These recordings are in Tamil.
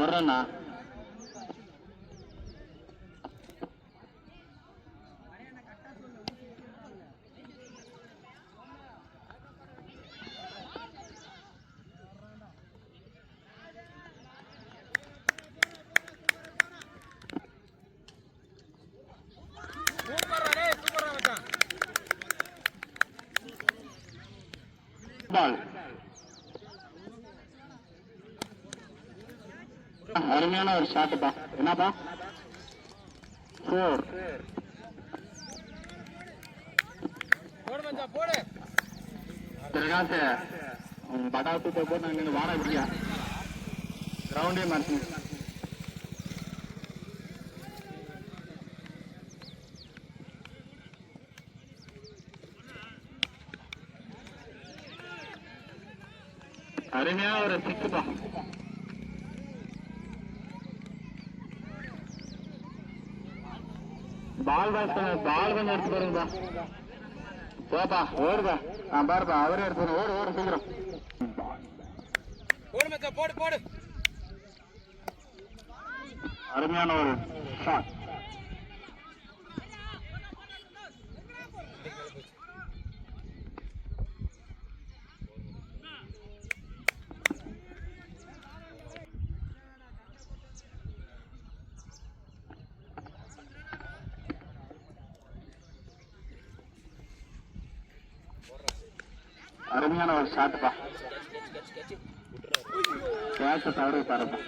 போடுறேண்ணா. அருமையான ஒரு ஷாட்டுப்பா. என்னப்பா 4 பிரகாஷ் பட்டாத்து போட்டு நாங்கள் வாடா இல்லையா கிரவுண்டே மாற்றி அருமையா ஒரு 6 பால் கொஞ்சம் எடுத்து போறீங்கப்பா. போப்பா ஓடுப்பா. நான் பாருப்பா அவரே எடுத்து ஓடு சீக்கிரம் போடு. அருமையான ஒரு ஷாட். அருமையான ஒரு ஷாட்டுப்பா. கேட்ச தவறு பாருப்பா.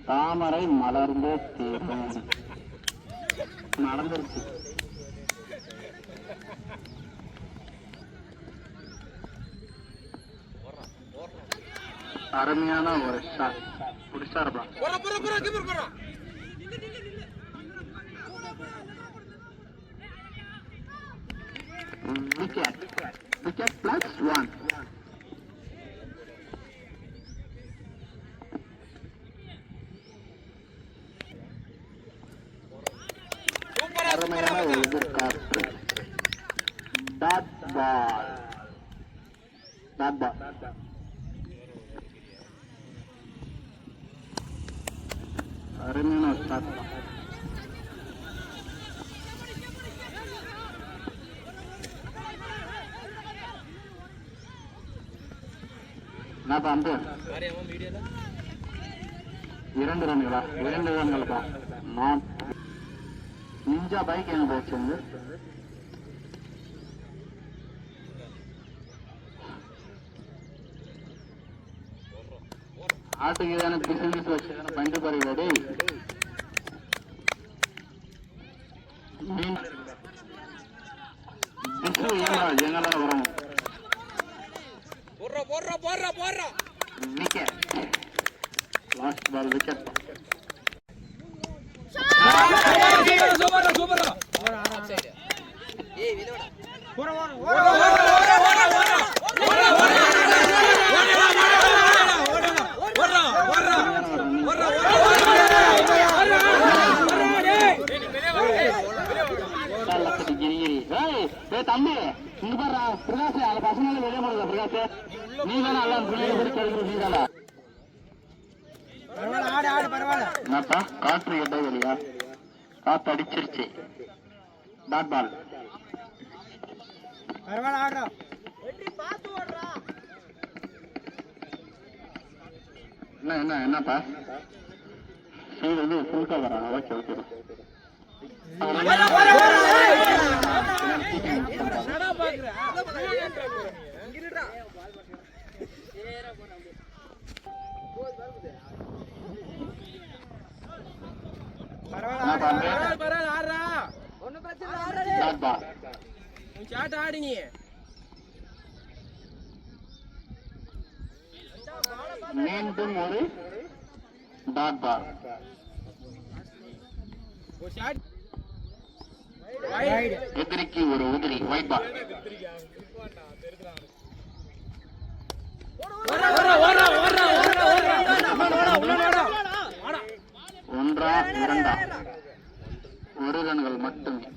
தாமரை மலர்ந்தே தீரும் நடந்துருச்சு. அருமையான ஒரு ஷாட் பிடிச்சாருப்பா. Wicket +1. அருமையான ஒரு எதிர்காற்று. Dot ball. அருமையான ஒரு ஷாட். என்னப்பா 2 ரன்களா? நிஞ்சா பைக் எங்க போச்சு? ஆட்டுக்கு ஏதான பிசினஸ் வச்சு பண்ணிட்டு போறீங்களா? டேய் எங்கெல்லாம் வரும். விக்கெட். Last ball wicket. தம்பி இங்க பாரு பிரகாஷ், அது பசங்க வெளியே போடுங்க. பிரகாஷ் நீ தானே எல்லாம் என்னப்பா காற்று கேட்டா வெளியா? காத்து அடிச்சிருச்சு. Dot ball. என்னப்பா ஃபுல் கவரா? ஓகே மீண்டும் ஒரு டாட் பால். எதிரிக்கு ஒரு உதிரி ஒயிட் பால். ஒன்றா இரண்டா? 1 ரன்கள் மட்டுமே.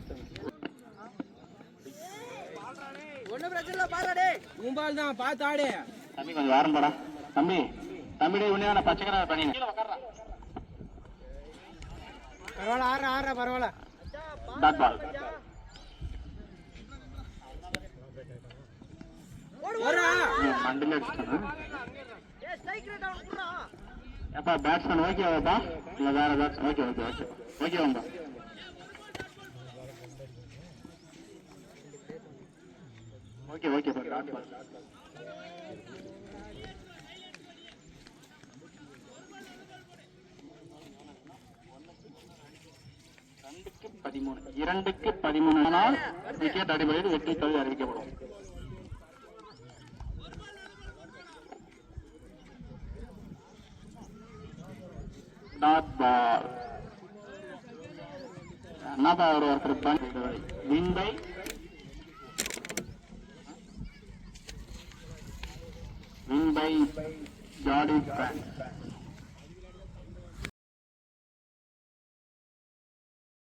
தம்பி கொஞ்சம் வாரம் பாடா. தம்பி தம்பிடி உண்மையான பச்சைக்கரை பண்ணி பரவாயில்ல ஆறா பரவாயில்ல டாட் பால் மண்டில அடிச்சிட்டாங்க ஏப்பா பேட்ஸ்மேன் ஓகேவாப்பா இல்ல வேற பேட்ஸ்மேன் ஓகே ஓகே ஓகே ஓகேவாம்பா ஓகே ஓகேப்பா டாட் பால் இரண்டுக்கு 13 ஆனால் விக்கெட் அடிப்படையில் வெற்றி தொகை அறிவிக்கப்படும். டாட் பால் என்னப்பா ஒருத்தர் வின் பை ஜாடி பேங்க்